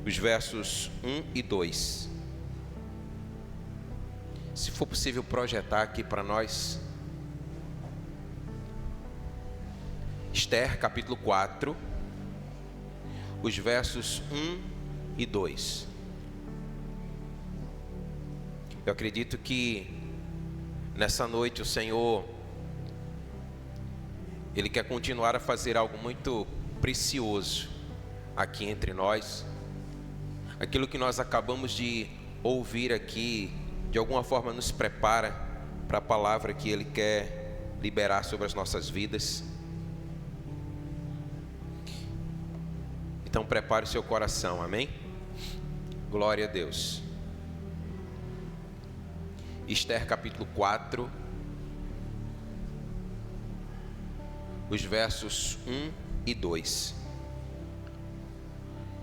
os versos 1 e 2. Se for possível projetar aqui para nós. Esther, capítulo 4, os versos 1 e 2. Eu acredito que nessa noite o Senhor, Ele quer continuar a fazer algo muito precioso aqui entre nós. Aquilo que nós acabamos de ouvir aqui, de alguma forma nos prepara para a palavra que Ele quer liberar sobre as nossas vidas. Então prepare o seu coração, amém? Glória a Deus. Esther capítulo 4, os versos 1 e 2.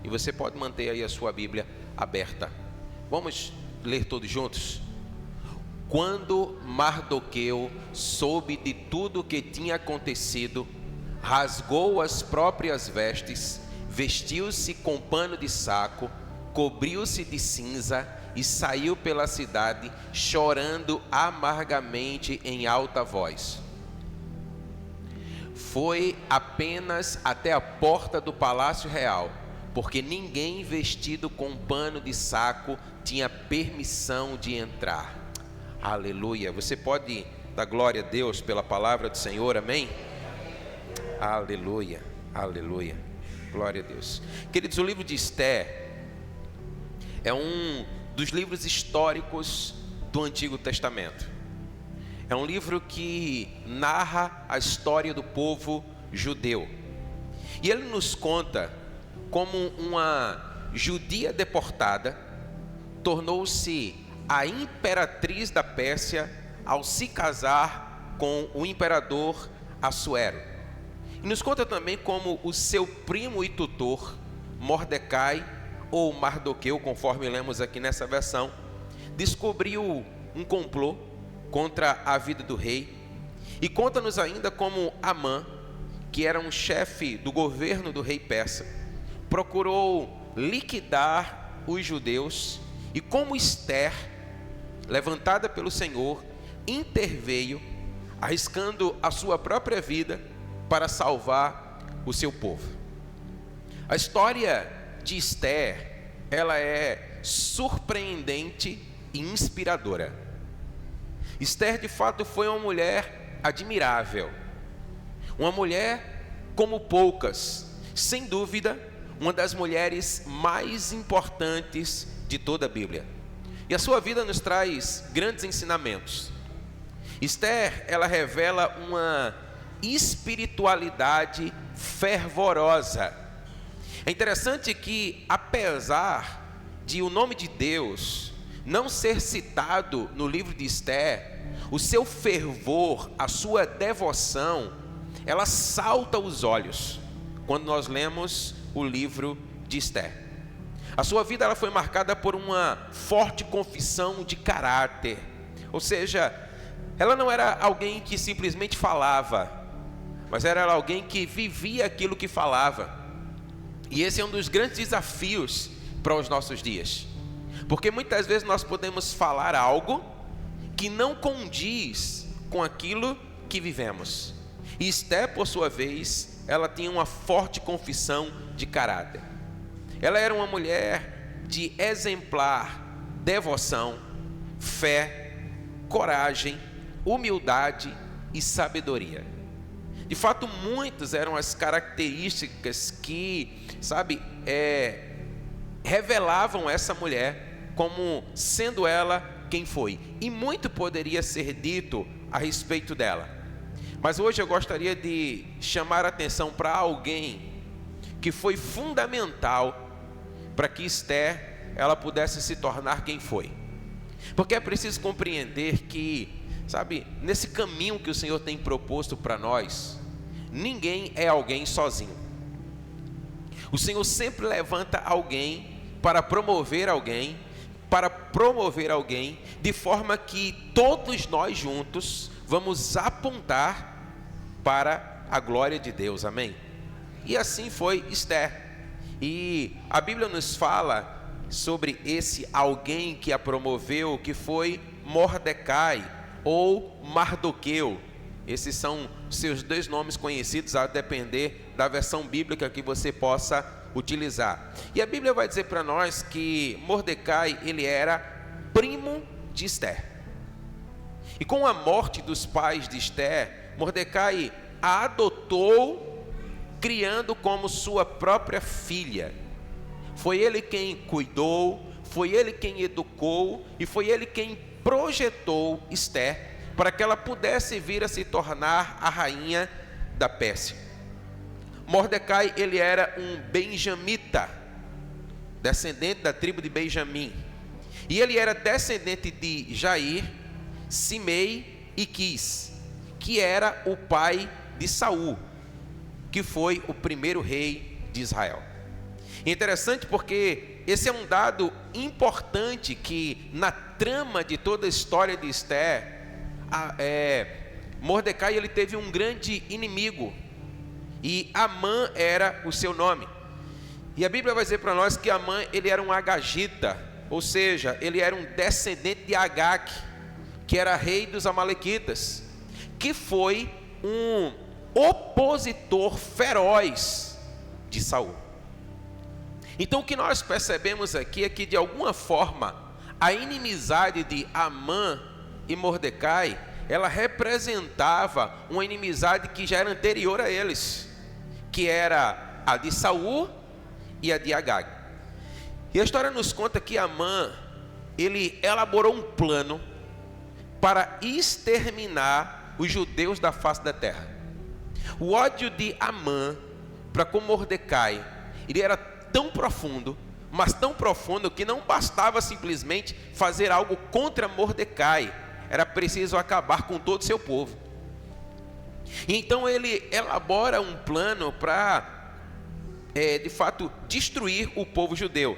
E você pode manter aí a sua Bíblia aberta. Vamos ler todos juntos? Quando Mardoqueu soube de tudo o que tinha acontecido, rasgou as próprias vestes, vestiu-se com pano de saco, cobriu-se de cinza e saiu pela cidade, chorando amargamente em alta voz. Foi apenas até a porta do palácio real, porque ninguém vestido com pano de saco tinha permissão de entrar. Aleluia. Você pode dar glória a Deus pela palavra do Senhor, amém? Aleluia, aleluia. Glória a Deus. Queridos, o livro de Esther é um dos livros históricos do Antigo Testamento. É um livro que narra a história do povo judeu. E ele nos conta como uma judia deportada tornou-se a imperatriz da Pérsia ao se casar com o imperador Assuero. E nos conta também como o seu primo e tutor, Mordecai, ou Mardoqueu, conforme lemos aqui nessa versão, descobriu um complô contra a vida do rei. E conta-nos ainda como Amã, que era um chefe do governo do rei persa, procurou liquidar os judeus, e como Esther, levantada pelo Senhor, interveio, arriscando a sua própria vida para salvar o seu povo. A história de Esther, ela é surpreendente e inspiradora. Esther de fato foi uma mulher admirável, uma mulher como poucas, sem dúvida, uma das mulheres mais importantes de toda a Bíblia. E a sua vida nos traz grandes ensinamentos. Esther, ela revela uma espiritualidade fervorosa. É interessante que, apesar de o nome de Deus não ser citado no livro de Esther, o seu fervor, a sua devoção, ela salta aos olhos quando nós lemos o livro de Esther. A sua vida ela foi marcada por uma forte confissão de caráter, ou seja, ela não era alguém que simplesmente falava, mas era alguém que vivia aquilo que falava. E esse é um dos grandes desafios para os nossos dias, porque muitas vezes nós podemos falar algo que não condiz com aquilo que vivemos. E Esther, por sua vez, ela tinha uma forte confissão de caráter. Ela era uma mulher de exemplar devoção, fé, coragem, humildade e sabedoria. De fato, muitas eram as características que, revelavam essa mulher como sendo ela quem foi. E muito poderia ser dito a respeito dela. Mas hoje eu gostaria de chamar a atenção para alguém que foi fundamental para que Esther ela pudesse se tornar quem foi. Porque é preciso compreender que, nesse caminho que o Senhor tem proposto para nós, ninguém é alguém sozinho. O Senhor sempre levanta alguém para promover alguém, de forma que todos nós juntos vamos apontar para a glória de Deus, amém? E assim foi Esther. E a Bíblia nos fala sobre esse alguém que a promoveu, que foi Mordecai ou Mardoqueu. Esses são seus dois nomes conhecidos, a depender da versão bíblica que você possa utilizar. E a Bíblia vai dizer para nós que Mordecai, ele era primo de Esther. E com a morte dos pais de Esther, Mordecai a adotou, criando como sua própria filha. Foi ele quem cuidou, foi ele quem educou e foi ele quem projetou Esther para que ela pudesse vir a se tornar a rainha da Pérsia. Mordecai, ele era um benjamita, descendente da tribo de Benjamim. E ele era descendente de Jair, Simei e Quis, que era o pai de Saul, que foi o primeiro rei de Israel. Interessante porque esse é um dado importante que na trama de toda a história de Esther, Mordecai ele teve um grande inimigo e Amã era o seu nome. E a Bíblia vai dizer para nós que Amã ele era um agagita, ou seja, ele era um descendente de Agag, que era rei dos amalequitas, que foi um opositor feroz de Saul. Então o que nós percebemos aqui é que de alguma forma a inimizade de Amã e Mordecai, ela representava uma inimizade que já era anterior a eles, que era a de Saul e a de Agag. E a história nos conta que Amã, ele elaborou um plano para exterminar os judeus da face da terra. O ódio de Amã para com Mordecai, ele era tão profundo, mas tão profundo que não bastava simplesmente fazer algo contra Mordecai, era preciso acabar com todo o seu povo. E então ele elabora um plano para, de fato, destruir o povo judeu.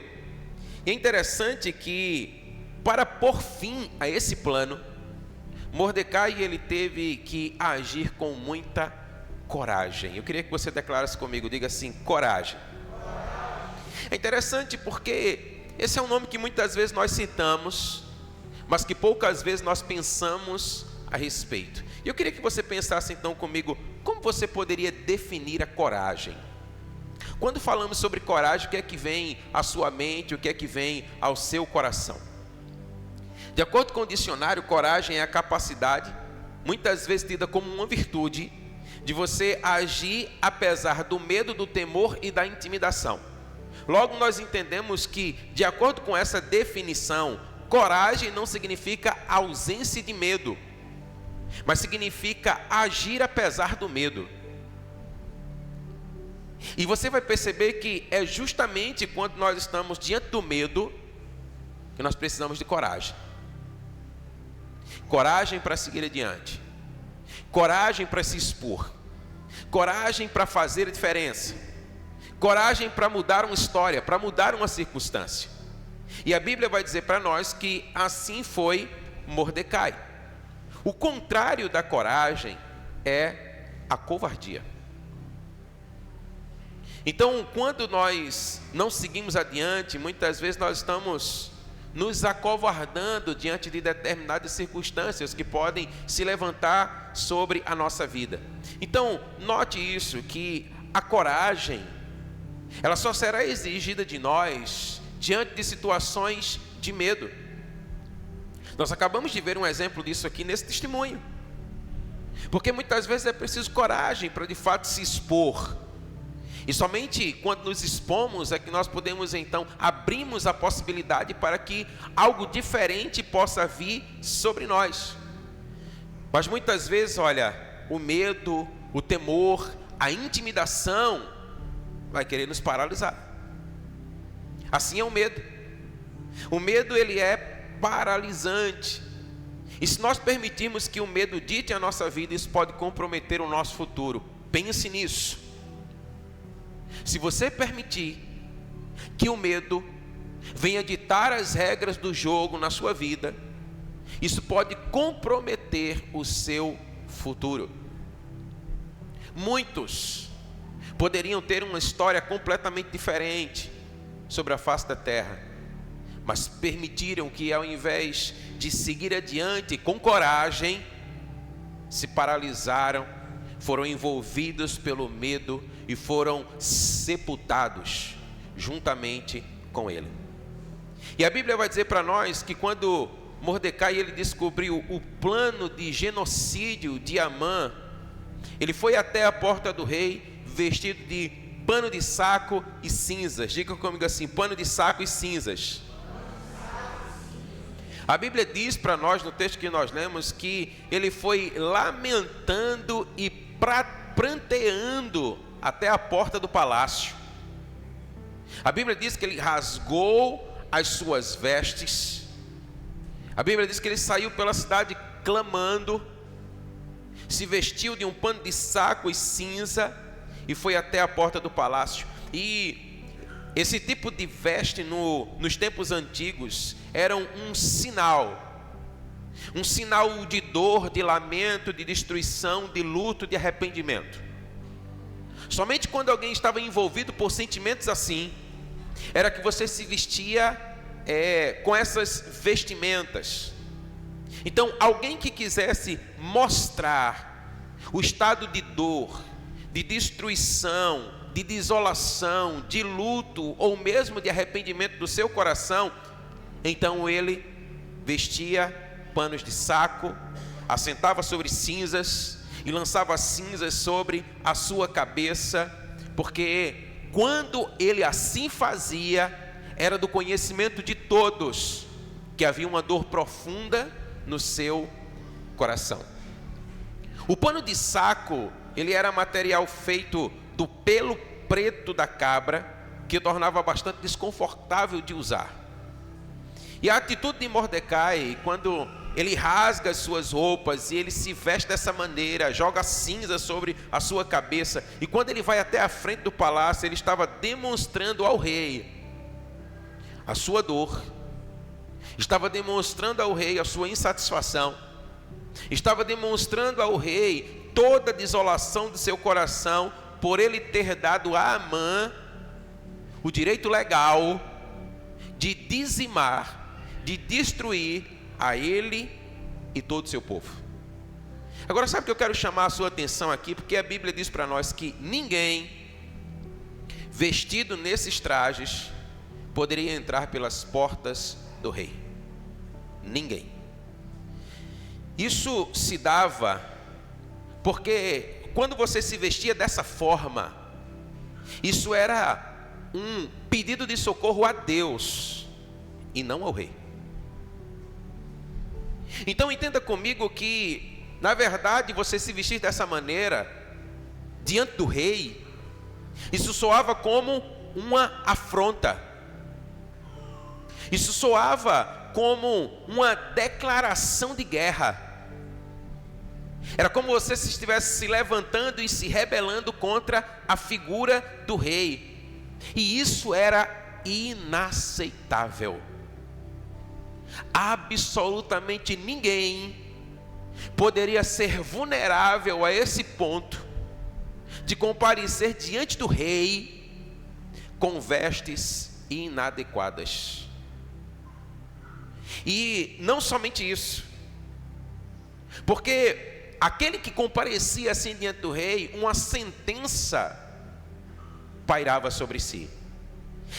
E é interessante que, para pôr fim a esse plano, Mordecai ele teve que agir com muita coragem. Eu queria que você declarasse comigo, diga assim: coragem. É interessante porque esse é um nome que muitas vezes nós citamos, mas que poucas vezes nós pensamos a respeito. E eu queria que você pensasse então comigo, como você poderia definir a coragem? Quando falamos sobre coragem, o que é que vem à sua mente, o que é que vem ao seu coração? De acordo com o dicionário, coragem é a capacidade, muitas vezes tida como uma virtude, de você agir apesar do medo, do temor e da intimidação. Logo nós entendemos que, de acordo com essa definição, coragem não significa ausência de medo, mas significa agir apesar do medo. E você vai perceber que é justamente quando nós estamos diante do medo que nós precisamos de coragem. Coragem para seguir adiante, coragem para se expor, coragem para fazer a diferença, coragem para mudar uma história, para mudar uma circunstância. E a Bíblia vai dizer para nós que assim foi Mordecai. O contrário da coragem é a covardia. Então, quando nós não seguimos adiante, muitas vezes nós estamos nos acovardando diante de determinadas circunstâncias que podem se levantar sobre a nossa vida. Então, note isso, que a coragem, ela só será exigida de nós diante de situações de medo. Nós acabamos de ver um exemplo disso aqui nesse testemunho. Porque muitas vezes é preciso coragem para de fato se expor. E somente quando nos expomos é que nós podemos então abrirmos a possibilidade para que algo diferente possa vir sobre nós. Mas muitas vezes, olha, o medo, o temor, a intimidação vai querer nos paralisar. Assim é o medo. O medo ele é paralisante. E se nós permitirmos que o medo dite a nossa vida, isso pode comprometer o nosso futuro. Pense nisso. Se você permitir que o medo venha ditar as regras do jogo na sua vida, isso pode comprometer o seu futuro. Muitos poderiam ter uma história completamente diferente sobre a face da terra, mas permitiram que, ao invés de seguir adiante com coragem, se paralisaram, foram envolvidos pelo medo e foram sepultados juntamente com ele. E a Bíblia vai dizer para nós que quando Mordecai ele descobriu o plano de genocídio de Amã, ele foi até a porta do rei vestido de pano de saco e cinzas. Diga comigo assim: pano de saco e cinzas. A Bíblia diz para nós, no texto que nós lemos, que ele foi lamentando e pranteando até a porta do palácio. A Bíblia diz que ele rasgou as suas vestes. A Bíblia diz que ele saiu pela cidade clamando, se vestiu de um pano de saco e cinza e foi até a porta do palácio. E esse tipo de veste nos tempos antigos era um sinal de dor, de lamento, de destruição, de luto, de arrependimento. Somente quando alguém estava envolvido por sentimentos assim, era que você se vestia com essas vestimentas. Então, alguém que quisesse mostrar o estado de dor, de destruição, de desolação, de luto ou mesmo de arrependimento do seu coração, então ele vestia panos de saco, assentava sobre cinzas e lançava cinzas sobre a sua cabeça, porque quando ele assim fazia, era do conhecimento de todos que havia uma dor profunda no seu coração. O pano de saco, ele era material feito do pelo preto da cabra, que tornava bastante desconfortável de usar. E a atitude de Mordecai, quando ele rasga as suas roupas e ele se veste dessa maneira, joga cinza sobre a sua cabeça, e quando ele vai até a frente do palácio, ele estava demonstrando ao rei a sua dor, estava demonstrando ao rei a sua insatisfação, estava demonstrando ao rei toda a desolação do seu coração, por ele ter dado a Amã o direito legal de dizimar, de destruir a ele e todo o seu povo. Agora, sabe o que eu quero chamar a sua atenção aqui? Porque a Bíblia diz para nós que ninguém vestido nesses trajes poderia entrar pelas portas do rei. Ninguém. Isso se dava porque quando você se vestia dessa forma, isso era um pedido de socorro a Deus e não ao rei. Então entenda comigo que, na verdade, você se vestir dessa maneira diante do rei, isso soava como uma afronta. Isso soava como uma declaração de guerra. Era como você se estivesse se levantando e se rebelando contra a figura do rei. E isso era inaceitável. Absolutamente ninguém poderia ser vulnerável a esse ponto de comparecer diante do rei com vestes inadequadas. E não somente isso, porque aquele que comparecia assim diante do rei, uma sentença pairava sobre si.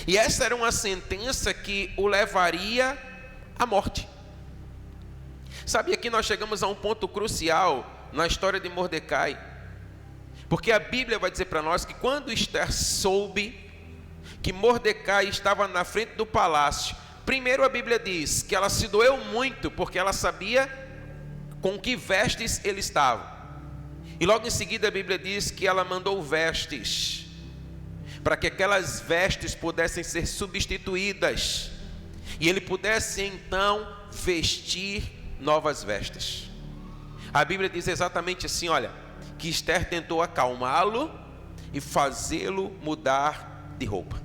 E essa era uma sentença que o levaria à morte. Sabe, aqui nós chegamos a um ponto crucial na história de Mordecai, porque a Bíblia vai dizer para nós que quando Esther soube que Mordecai estava na frente do palácio, primeiro a Bíblia diz que ela se doeu muito, porque ela sabia com que vestes ele estava. E logo em seguida a Bíblia diz que ela mandou vestes, para que aquelas vestes pudessem ser substituídas, e ele pudesse então vestir novas vestes. A Bíblia diz exatamente assim, olha, que Esther tentou acalmá-lo e fazê-lo mudar de roupa.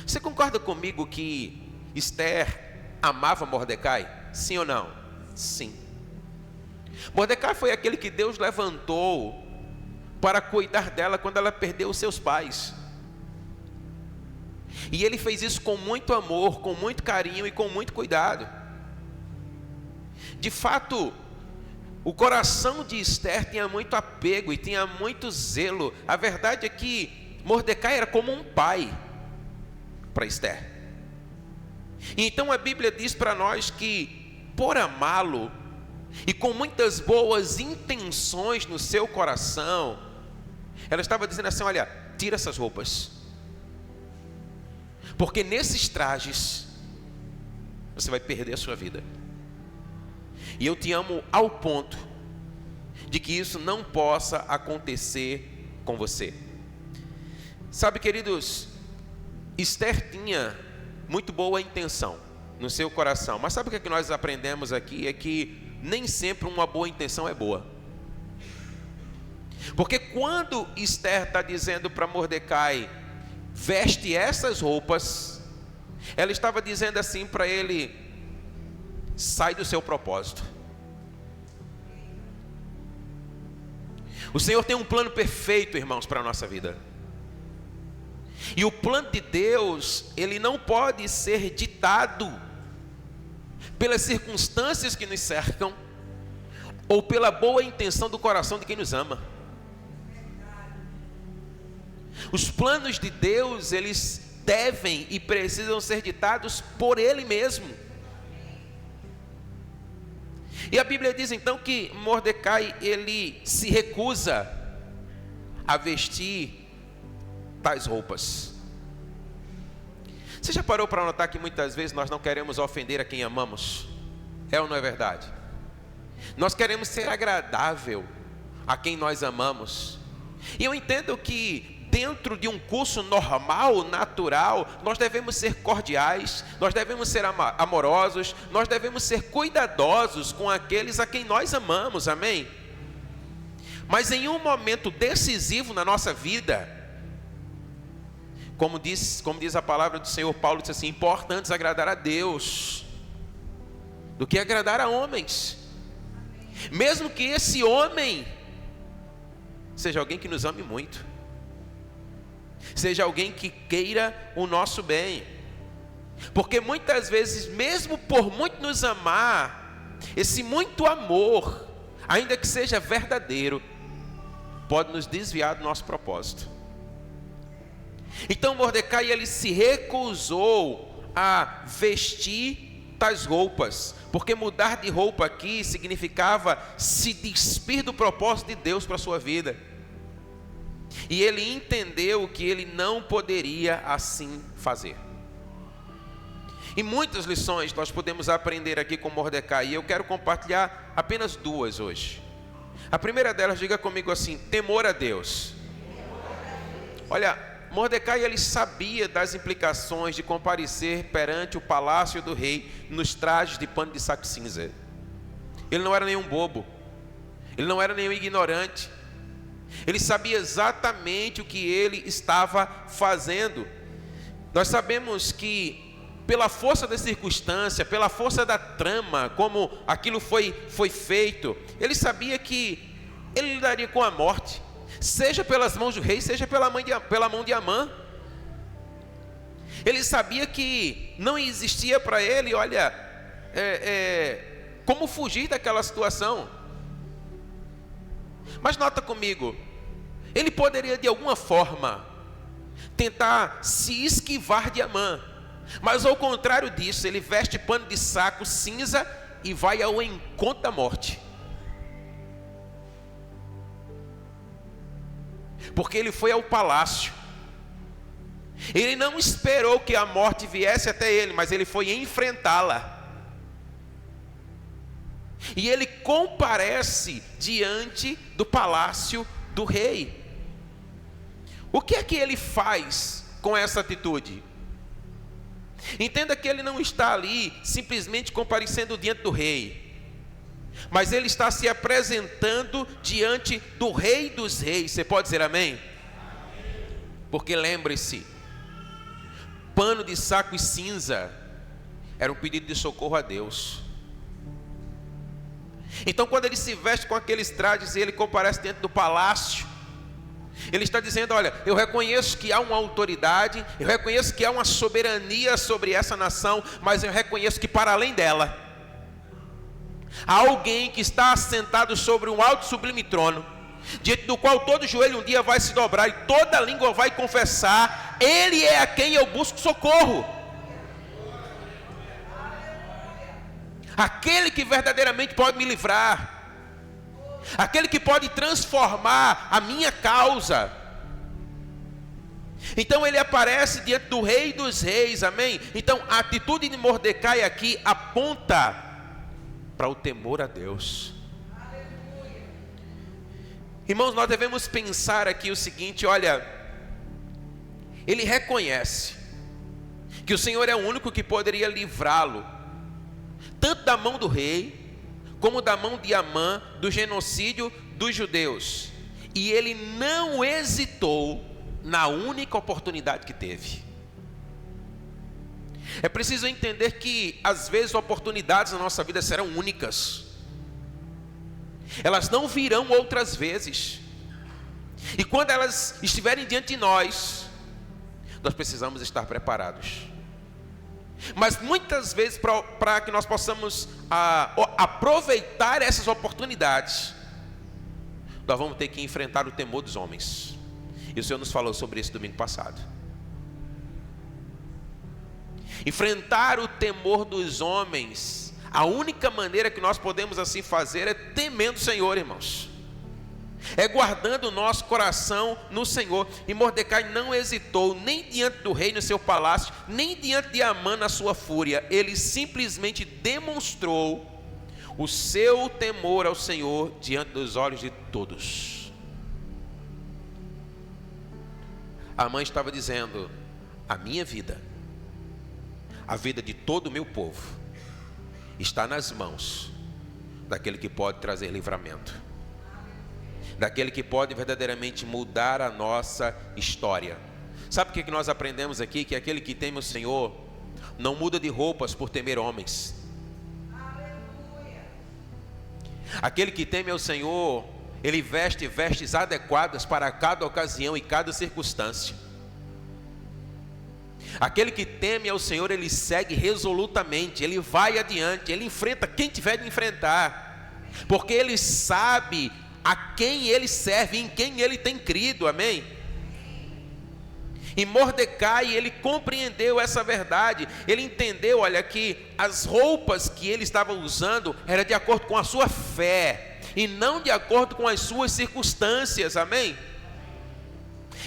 Você concorda comigo que Esther amava Mordecai? Sim ou não? Sim. Mordecai foi aquele que Deus levantou para cuidar dela quando ela perdeu os seus pais. E ele fez isso com muito amor, com muito carinho e com muito cuidado. De fato, o coração de Esther tinha muito apego e tinha muito zelo. A verdade é que Mordecai era como um pai para Esther. E então a Bíblia diz para nós que, por amá-lo e com muitas boas intenções no seu coração, ela estava dizendo assim: olha, tira essas roupas, porque nesses trajes você vai perder a sua vida. E eu te amo ao ponto de que isso não possa acontecer com você. Sabe, queridos, Esther tinha muito boa intenção no seu coração, mas sabe o que é que nós aprendemos aqui? É que nem sempre uma boa intenção é boa. Porque quando Esther está dizendo para Mordecai: veste essas roupas, ela estava dizendo assim para ele: sai do seu propósito. O Senhor tem um plano perfeito, irmãos, para a nossa vida. E o plano de Deus, ele não pode ser ditado pelas circunstâncias que nos cercam ou pela boa intenção do coração de quem nos ama. Os planos de Deus, eles devem e precisam ser ditados por Ele mesmo. E a Bíblia diz então que Mordecai, ele se recusa a vestir tais roupas. Você já parou para notar que muitas vezes nós não queremos ofender a quem amamos? É ou não é verdade? Nós queremos ser agradável a quem nós amamos. E eu entendo que dentro de um curso normal, natural, nós devemos ser cordiais, nós devemos ser amorosos, nós devemos ser cuidadosos com aqueles a quem nós amamos, amém? Mas em um momento decisivo na nossa vida, como diz a palavra do Senhor, Paulo diz assim: importa antes agradar a Deus do que agradar a homens, mesmo que esse homem seja alguém que nos ame muito, seja alguém que queira o nosso bem. Porque muitas vezes, mesmo por muito nos amar, esse muito amor, ainda que seja verdadeiro, pode nos desviar do nosso propósito. Então Mordecai, ele se recusou a vestir tais roupas, porque mudar de roupa aqui significava se despir do propósito de Deus para a sua vida. E ele entendeu que ele não poderia assim fazer. E muitas lições nós podemos aprender aqui com Mordecai, e eu quero compartilhar apenas duas hoje. A primeira delas, diga comigo assim: temor a Deus. Olha, Mordecai, ele sabia das implicações de comparecer perante o palácio do rei nos trajes de pano de saco cinza. Ele não era nenhum bobo, ele não era nenhum ignorante. Ele sabia exatamente o que ele estava fazendo. Nós sabemos que, pela força da circunstância, pela força da trama, como aquilo foi feito, ele sabia que ele lidaria com a morte, seja pelas mãos do rei, seja pela mão de Amã. Ele sabia que não existia para ele, olha, como fugir daquela situação. Mas nota comigo, ele poderia de alguma forma tentar se esquivar de Amã, mas ao contrário disso, ele veste pano de saco cinza e vai ao encontro da morte. Porque ele foi ao palácio. Ele não esperou que a morte viesse até ele, mas ele foi enfrentá-la. E ele comparece diante do palácio do rei. O que é que ele faz com essa atitude? Entenda que ele não está ali simplesmente comparecendo diante do rei, mas ele está se apresentando diante do Rei dos Reis. Você pode dizer amém? Porque lembre-se, pano de saco e cinza era um pedido de socorro a Deus. Então quando ele se veste com aqueles trajes e ele comparece dentro do palácio, Ele está dizendo: olha, eu reconheço que há uma autoridade, eu reconheço que há uma soberania sobre essa nação, mas eu reconheço que para além dela, há alguém que está assentado sobre um alto e sublime trono, diante do qual todo joelho um dia vai se dobrar e toda língua vai confessar: Ele é a quem eu busco socorro. Aquele que verdadeiramente pode me livrar, aquele que pode transformar a minha causa. Então ele aparece diante do Rei dos Reis, amém? Então a atitude de Mordecai aqui aponta para o temor a Deus. Irmãos, nós devemos pensar aqui o seguinte: olha, ele reconhece que o Senhor é o único que poderia livrá-lo, tanto da mão do rei, como da mão de Amã, do genocídio dos judeus. E ele não hesitou na única oportunidade que teve. É preciso entender que às vezes oportunidades na nossa vida serão únicas. Elas não virão outras vezes. E quando elas estiverem diante de nós, nós precisamos estar preparados. Mas muitas vezes, para que nós possamos aproveitar essas oportunidades, nós vamos ter que enfrentar o temor dos homens. E o Senhor nos falou sobre isso domingo passado. Enfrentar o temor dos homens, a única maneira que nós podemos assim fazer é temendo o Senhor, irmãos. É guardando o nosso coração no Senhor. E Mordecai não hesitou nem diante do rei no seu palácio, nem diante de Amã na sua fúria. Ele simplesmente demonstrou o seu temor ao Senhor diante dos olhos de todos. Amã estava dizendo: a minha vida, a vida de todo o meu povo, está nas mãos daquele que pode trazer livramento, daquele que pode verdadeiramente mudar a nossa história. Sabe o que nós aprendemos aqui? Que aquele que teme o Senhor não muda de roupas por temer homens. Aquele que teme ao Senhor, ele veste vestes adequadas para cada ocasião e cada circunstância. Aquele que teme ao Senhor, ele segue resolutamente, ele vai adiante, ele enfrenta quem tiver de enfrentar, porque ele sabe a quem ele serve, em quem ele tem crido, amém? E Mordecai, ele compreendeu essa verdade, ele entendeu, olha, que as roupas que ele estava usando era de acordo com a sua fé, e não de acordo com as suas circunstâncias, amém?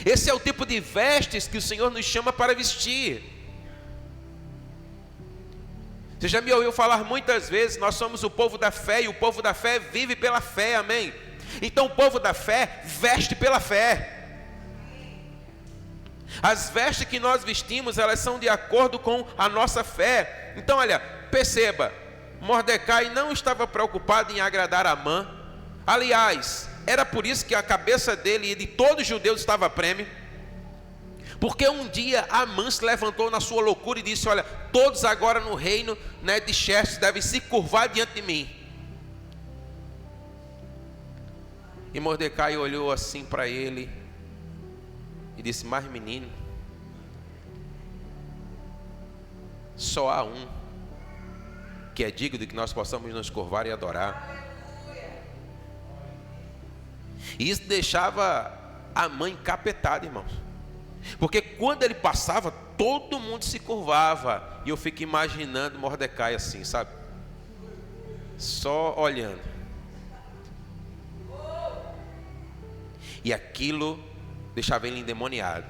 Esse é o tipo de vestes que o Senhor nos chama para vestir. Você já me ouviu falar muitas vezes: nós somos o povo da fé, e o povo da fé vive pela fé, amém? Então o povo da fé veste pela fé. As vestes que nós vestimos, elas são de acordo com a nossa fé. Então olha, perceba, Mordecai não estava preocupado em agradar a Amã. Aliás, era por isso que a cabeça dele e de todos os judeus estava a prêmio. Porque um dia Amã se levantou na sua loucura e disse: olha, todos agora no reino, né, de Xerxes devem se curvar diante de mim. E Mordecai olhou assim para ele e disse: mas menino, só há um que é digno de que nós possamos nos curvar e adorar. E isso deixava a mãe encapetada, irmãos, porque quando ele passava, todo mundo se curvava. E eu fico imaginando Mordecai assim, sabe, só olhando. E aquilo deixava ele endemoniado.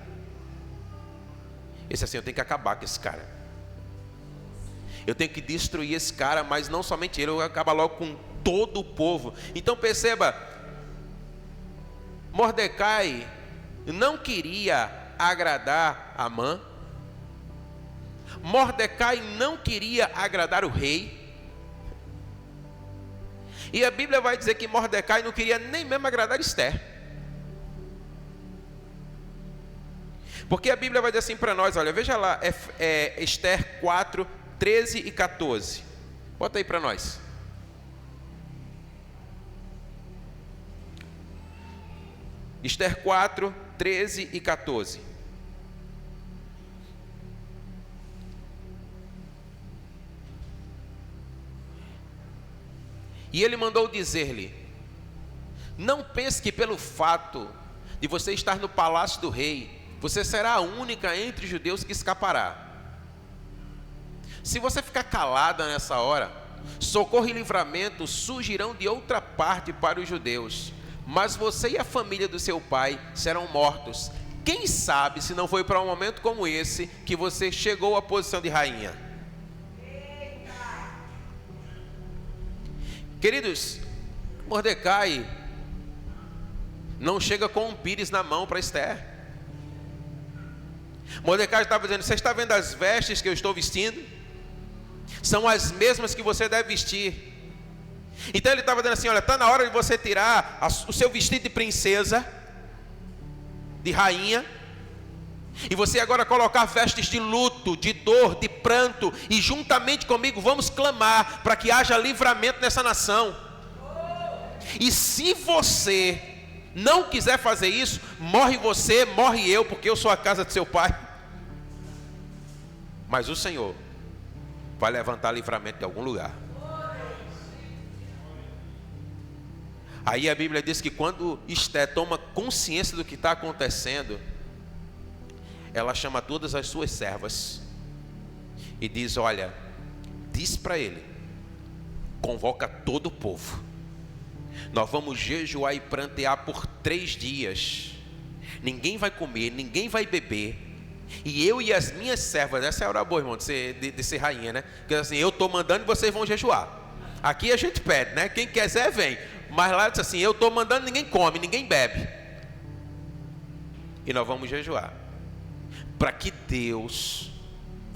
Esse assim: eu tenho que acabar com esse cara, eu tenho que destruir esse cara, mas não somente ele, eu acabo logo com todo o povo. Então perceba, Mordecai não queria agradar Amã, Mordecai não queria agradar o rei, e a Bíblia vai dizer que Mordecai não queria nem mesmo agradar Esther. Porque a Bíblia vai dizer assim para nós, olha, veja lá, Esther 4, 13 e 14. Bota aí para nós. Esther 4, 13 e 14. E ele mandou dizer-lhe: não pense que pelo fato de você estar no palácio do rei, você será a única entre os judeus que escapará. Se você ficar calada nessa hora, socorro e livramento surgirão de outra parte para os judeus, mas você e a família do seu pai serão mortos. Quem sabe se não foi para um momento como esse que você chegou à posição de rainha? Queridos, Mordecai não chega com um pires na mão para Esther. Mordecai estava dizendo: você está vendo as vestes que eu estou vestindo? São as mesmas que você deve vestir. Então ele estava dizendo assim: olha, está na hora de você tirar o seu vestido de princesa, de rainha, e você agora colocar vestes de luto, de dor, de pranto, e juntamente comigo vamos clamar para que haja livramento nessa nação. E se você não quiser fazer isso, morre você, morre eu, porque eu sou a casa de seu pai. Mas o Senhor vai levantar livramento de algum lugar. Aí a Bíblia diz que quando Esther toma consciência do que está acontecendo, ela chama todas as suas servas e diz: olha, diz para ele, convoca todo o povo, nós vamos jejuar e prantear por 3 dias, ninguém vai comer, ninguém vai beber, e eu e as minhas servas, essa é a hora boa, irmão, de ser rainha, né? Porque assim, eu estou mandando e vocês vão jejuar. Aqui a gente pede, né? Quem quiser vem, mas lá diz assim: eu estou mandando, ninguém come, ninguém bebe, e nós vamos jejuar para que Deus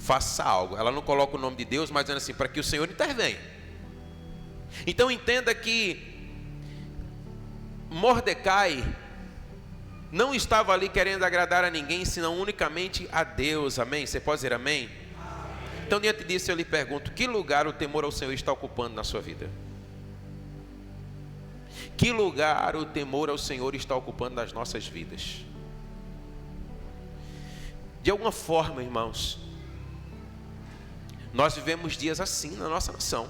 faça algo. Ela não coloca o nome de Deus, mas dizendo assim, para que o Senhor intervenha. Então entenda que Mordecai não estava ali querendo agradar a ninguém, senão unicamente a Deus. Amém? Você pode dizer amém? Então diante disso eu lhe pergunto: que lugar o temor ao Senhor está ocupando na sua vida? Que lugar o temor ao Senhor está ocupando nas nossas vidas? De alguma forma, irmãos, nós vivemos dias assim na nossa nação.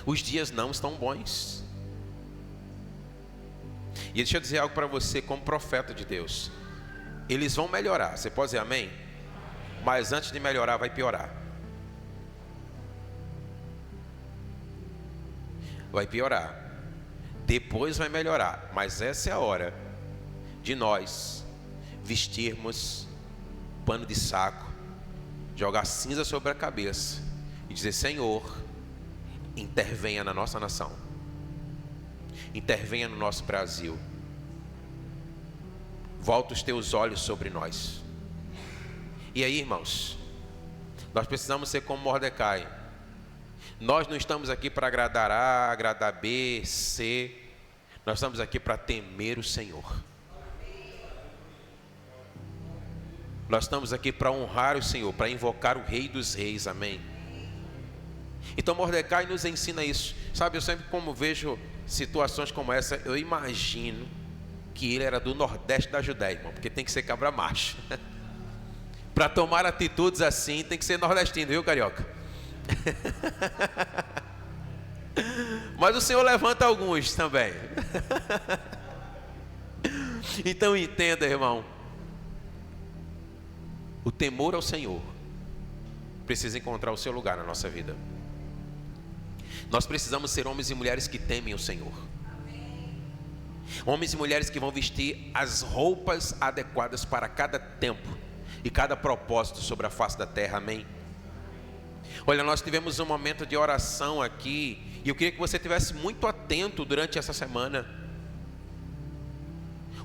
Os dias não estão bons. E deixa eu dizer algo para você como profeta de Deus: eles vão melhorar, você pode dizer amém? Mas antes de melhorar vai piorar. Vai piorar, depois vai melhorar, mas essa é a hora de nós vestirmos pano de saco, jogar cinza sobre a cabeça e dizer: Senhor, intervenha na nossa nação, intervenha no nosso Brasil, volta os teus olhos sobre nós. E aí, irmãos, nós precisamos ser como Mordecai. Nós não estamos aqui para agradar A, agradar B, C. Nós estamos aqui para temer o Senhor. Nós estamos aqui para honrar o Senhor, para invocar o Rei dos Reis, amém? Então Mordecai nos ensina isso. Sabe, eu sempre como vejo situações como essa, eu imagino que ele era do Nordeste da Judéia, irmão, porque tem que ser cabra macho. Para tomar atitudes assim, tem que ser nordestino, viu, carioca? Mas o Senhor levanta alguns também. Então entenda, irmão, o temor ao Senhor precisa encontrar o seu lugar na nossa vida. Nós precisamos ser homens e mulheres que temem o Senhor. Homens e mulheres que vão vestir as roupas adequadas para cada tempo e cada propósito sobre a face da terra, amém? Olha, nós tivemos um momento de oração aqui, e eu queria que você estivesse muito atento durante essa semana.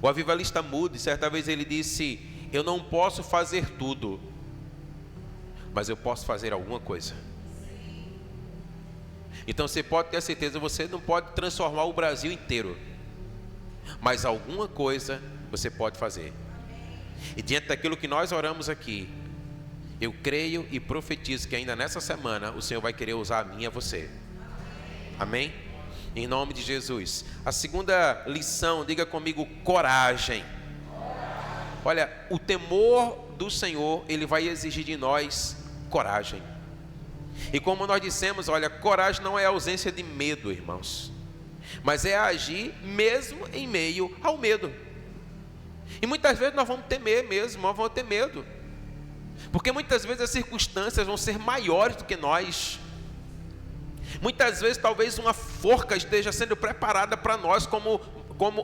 O avivalista Moody, certa vez ele disse: eu não posso fazer tudo, mas eu posso fazer alguma coisa. Então você pode ter certeza, você não pode transformar o Brasil inteiro, mas alguma coisa você pode fazer. E diante daquilo que nós oramos aqui, eu creio e profetizo que ainda nessa semana o Senhor vai querer usar a mim e a você. Amém? Em nome de Jesus. A segunda lição, diga comigo, coragem. Olha, o temor do Senhor, ele vai exigir de nós coragem. E como nós dissemos, olha, coragem não é ausência de medo, irmãos, mas é agir mesmo em meio ao medo. E muitas vezes nós vamos temer mesmo, nós vamos ter medo, porque muitas vezes as circunstâncias vão ser maiores do que nós. Muitas vezes talvez uma forca esteja sendo preparada para nós, como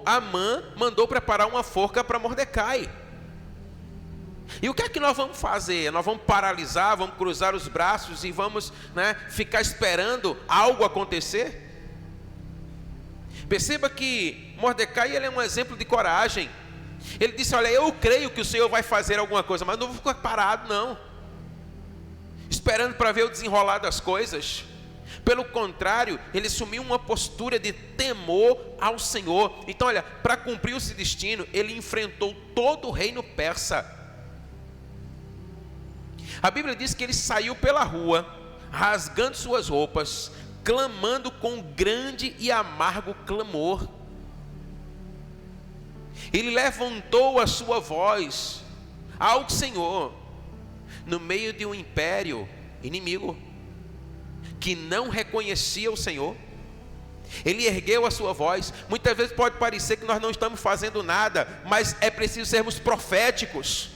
Amã mandou preparar uma forca para Mordecai. E o que é que nós vamos fazer? Nós vamos paralisar, vamos cruzar os braços e vamos, ficar esperando algo acontecer? Perceba que Mordecai, ele é um exemplo de coragem. Ele disse, olha, eu creio que o Senhor vai fazer alguma coisa, mas não vou ficar parado não, esperando para ver o desenrolar das coisas. Pelo contrário, ele assumiu uma postura de temor ao Senhor. Então olha, para cumprir esse destino, ele enfrentou todo o reino persa. A Bíblia diz que ele saiu pela rua, rasgando suas roupas, clamando com grande e amargo clamor. Ele levantou a sua voz ao Senhor, no meio de um império inimigo, que não reconhecia o Senhor. Ele ergueu a sua voz. Muitas vezes pode parecer que nós não estamos fazendo nada, mas é preciso sermos proféticos,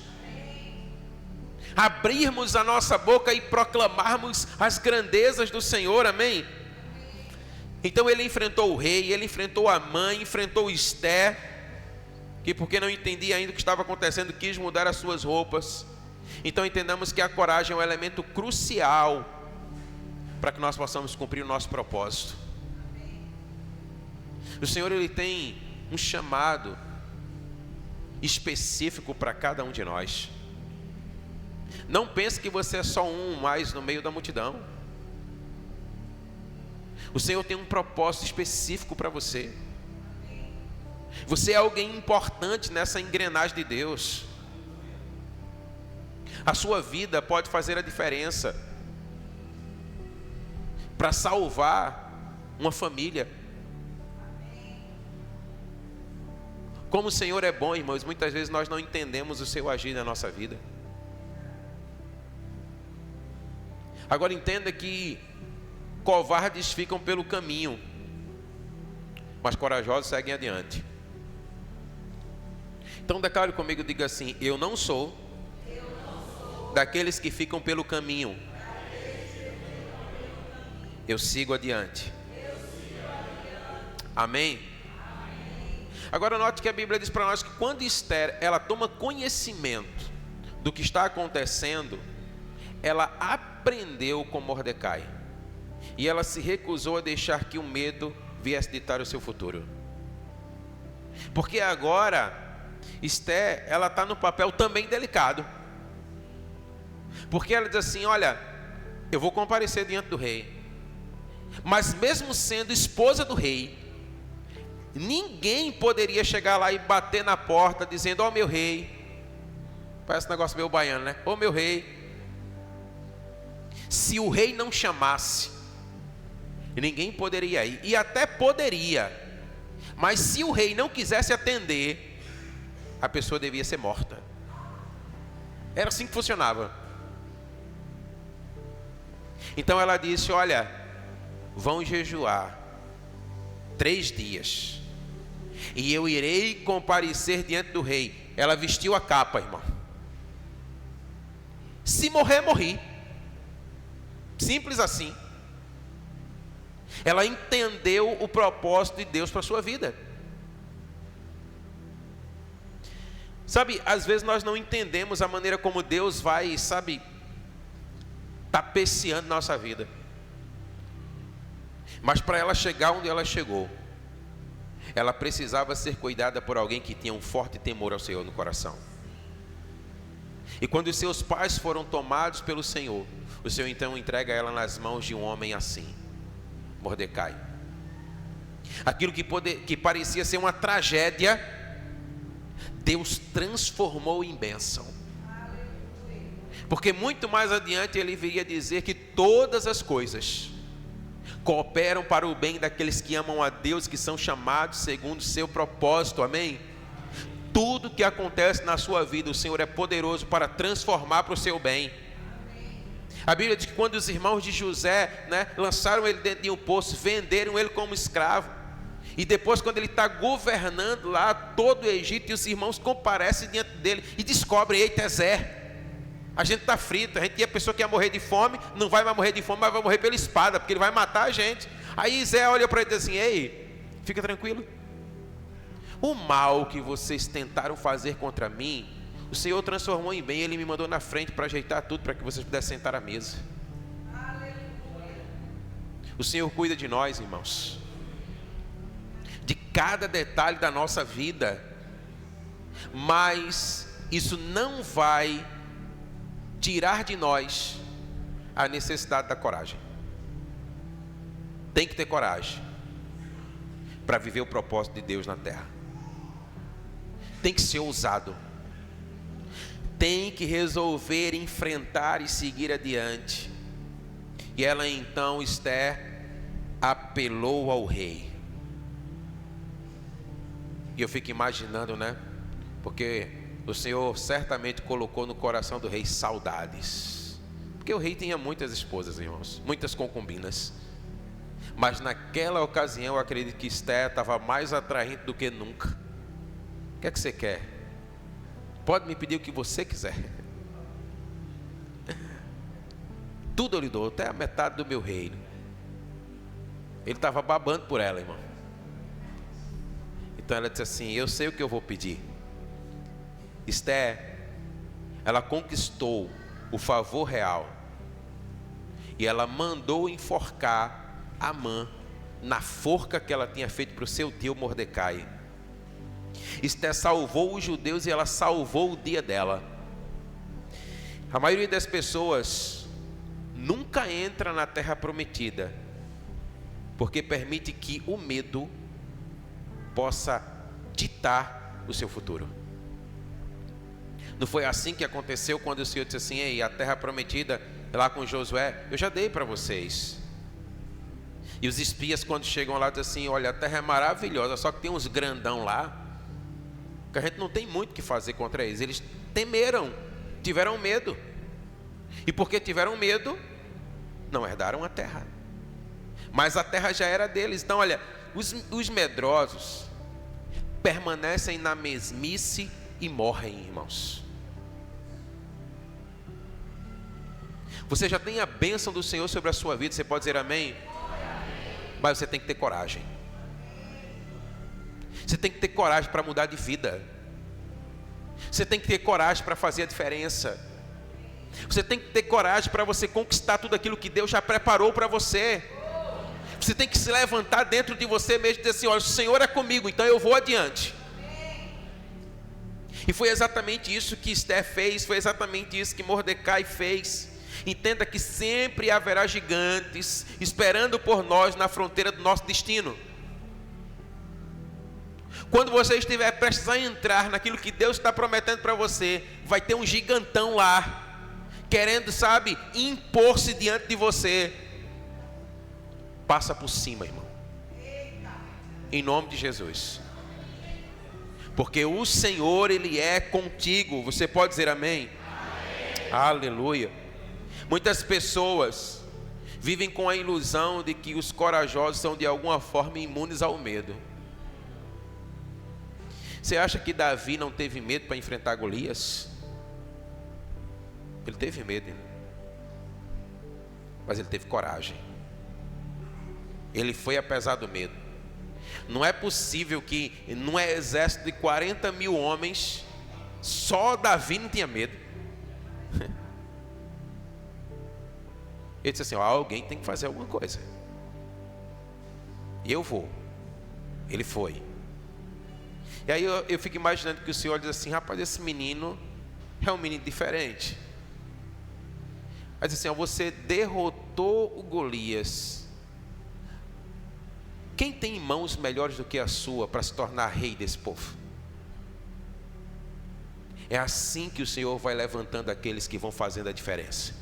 abrirmos a nossa boca e proclamarmos as grandezas do Senhor, amém? Então ele enfrentou o rei, ele enfrentou a mãe, enfrentou Esther, que porque não entendia ainda o que estava acontecendo, quis mudar as suas roupas. Então entendamos que a coragem é um elemento crucial para que nós possamos cumprir o nosso propósito. O Senhor, ele tem um chamado específico para cada um de nós. Não pense que você é só um mais no meio da multidão. O Senhor tem um propósito específico para você. Você é alguém importante nessa engrenagem de Deus. A sua vida pode fazer a diferença para salvar uma família. Como o Senhor é bom, irmãos, muitas vezes nós não entendemos o seu agir na nossa vida. Agora entenda que covardes ficam pelo caminho, mas corajosos seguem adiante. Então declare comigo, diga assim: eu não sou daqueles que ficam pelo caminho, eu sigo adiante. Amém? Agora note que a Bíblia diz para nós que quando Esther, ela toma conhecimento do que está acontecendo, ela aprendeu com Mordecai. E ela se recusou a deixar que o medo viesse ditar o seu futuro. Porque agora, Esther, ela está no papel também delicado. Porque ela diz assim, olha, eu vou comparecer diante do rei. Mas mesmo sendo esposa do rei, ninguém poderia chegar lá e bater na porta dizendo, ó meu rei. Parece um negócio meio baiano, né? Ô meu rei. Se o rei não chamasse, ninguém poderia ir. E até poderia, mas se o rei não quisesse atender, a pessoa devia ser morta. Era assim que funcionava. Então ela disse, olha, vão jejuar 3 dias e eu irei comparecer diante do rei. Ela vestiu a capa, irmão. Se morrer, morri. Simples assim. Ela entendeu o propósito de Deus para a sua vida. Sabe, às vezes nós não entendemos a maneira como Deus vai, tapeceando nossa vida. Mas para ela chegar onde ela chegou, ela precisava ser cuidada por alguém que tinha um forte temor ao Senhor no coração. E quando os seus pais foram tomados pelo Senhor, o Senhor então entrega ela nas mãos de um homem assim, Mordecai. Aquilo que parecia ser uma tragédia, Deus transformou em bênção. Porque muito mais adiante ele viria dizer que todas as coisas cooperam para o bem daqueles que amam a Deus, que são chamados segundo o seu propósito, amém? Tudo que acontece na sua vida, o Senhor é poderoso para transformar para o seu bem. A Bíblia diz que quando os irmãos de José, lançaram ele dentro de um poço, venderam ele como escravo, e depois quando ele está governando lá todo o Egito, e os irmãos comparecem diante dele e descobrem: eita, Zé, a gente está frito, a gente tinha pessoa que ia morrer de fome, não vai mais morrer de fome, mas vai morrer pela espada, porque ele vai matar a gente. Aí Zé olha para ele e diz assim: ei, fica tranquilo, o mal que vocês tentaram fazer contra mim, o Senhor transformou em bem. Ele me mandou na frente para ajeitar tudo, para que vocês pudessem sentar à mesa. O Senhor cuida de nós, irmãos, de cada detalhe da nossa vida, mas isso não vai tirar de nós a necessidade da coragem. Tem que ter coragem para viver o propósito de Deus na terra. Tem que ser ousado. Tem que resolver enfrentar e seguir adiante. E ela então, Esther, apelou ao rei. E eu fico imaginando, porque o Senhor certamente colocou no coração do rei saudades. Porque o rei tinha muitas esposas, irmãos, muitas concubinas. Mas naquela ocasião eu acredito que Esther estava mais atraente do que nunca. O que é que você quer? Pode me pedir o que você quiser. Tudo eu lhe dou, até a metade do meu reino. Ele estava babando por ela, irmão. Então ela disse assim: eu sei o que eu vou pedir. Esther, ela conquistou o favor real, e ela mandou enforcar Amã na forca que ela tinha feito para o seu tio Mordecai. Esther salvou os judeus e ela salvou o dia dela. A maioria das pessoas nunca entra na terra prometida, porque permite que o medo possa ditar o seu futuro. Não foi assim que aconteceu quando o Senhor disse assim: ei, a terra prometida lá com Josué, eu já dei para vocês. E os espias, quando chegam lá, dizem assim: olha, a terra é maravilhosa, só que tem uns grandão lá, que a gente não tem muito o que fazer contra eles. Eles temeram, tiveram medo. E porque tiveram medo, não herdaram a terra. Mas a terra já era deles. Então, olha, os medrosos permanecem na mesmice e morrem, irmãos. Você já tem a bênção do Senhor sobre a sua vida, você pode dizer amém? Mas você tem que ter coragem. Você tem que ter coragem para mudar de vida. Você tem que ter coragem para fazer a diferença. Você tem que ter coragem para você conquistar tudo aquilo que Deus já preparou para você. Você tem que se levantar dentro de você mesmo e dizer assim: olha, o Senhor é comigo, então eu vou adiante. E foi exatamente isso que Esther fez, foi exatamente isso que Mordecai fez. Entenda que sempre haverá gigantes esperando por nós na fronteira do nosso destino. Quando você estiver prestes a entrar naquilo que Deus está prometendo para você, vai ter um gigantão lá, querendo, impor-se diante de você. Passa por cima, irmão, em nome de Jesus, porque o Senhor, Ele é contigo. Você pode dizer amém? Amém. Aleluia. Muitas pessoas vivem com a ilusão de que os corajosos são de alguma forma imunes ao medo. Você acha que Davi não teve medo para enfrentar Golias? Ele teve medo, mas ele teve coragem. Ele foi apesar do medo. Não é possível que num exército de 40 mil homens, só Davi não tinha medo. Ele disse assim: alguém tem que fazer alguma coisa, e eu vou. Ele foi. E aí eu fico imaginando que o Senhor diz assim: rapaz, esse menino é um menino diferente. Mas assim, você derrotou o Golias. Quem tem mãos melhores do que a sua para se tornar rei desse povo? É assim que o Senhor vai levantando aqueles que vão fazendo a diferença.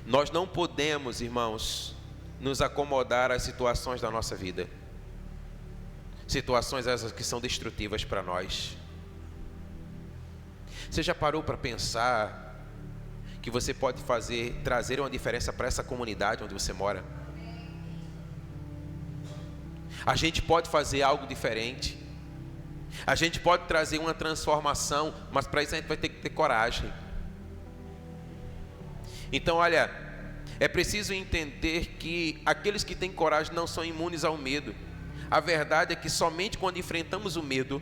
Nós não podemos, irmãos, nos acomodar às situações da nossa vida. Situações essas que são destrutivas para nós. Você já parou para pensar que você pode trazer uma diferença para essa comunidade onde você mora? A gente pode fazer algo diferente. A gente pode trazer uma transformação, mas para isso a gente vai ter que ter coragem. Então, olha, é preciso entender que aqueles que têm coragem não são imunes ao medo. A verdade é que somente quando enfrentamos o medo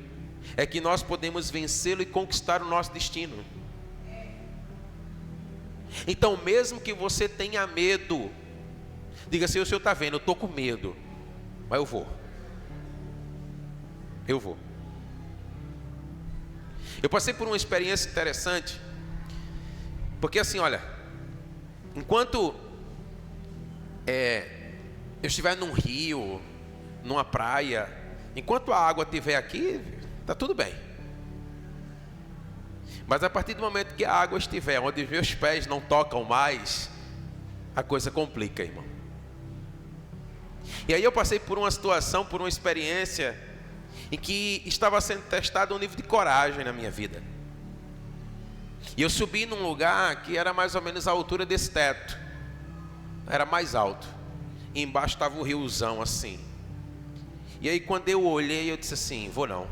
é que nós podemos vencê-lo e conquistar o nosso destino. Então, mesmo que você tenha medo, diga assim: o senhor está vendo, eu estou com medo, mas eu vou. Eu passei por uma experiência interessante, porque assim, olha, enquanto eu estiver num rio, numa praia, enquanto a água estiver aqui, está tudo bem. Mas a partir do momento que a água estiver onde os meus pés não tocam mais, a coisa complica, irmão. E aí eu passei por uma situação, por uma experiência em que estava sendo testado um nível de coragem na minha vida. E eu subi num lugar que era mais ou menos a altura desse teto. Era mais alto. E embaixo estava o riozão assim. E aí quando eu olhei, eu disse assim: vou não.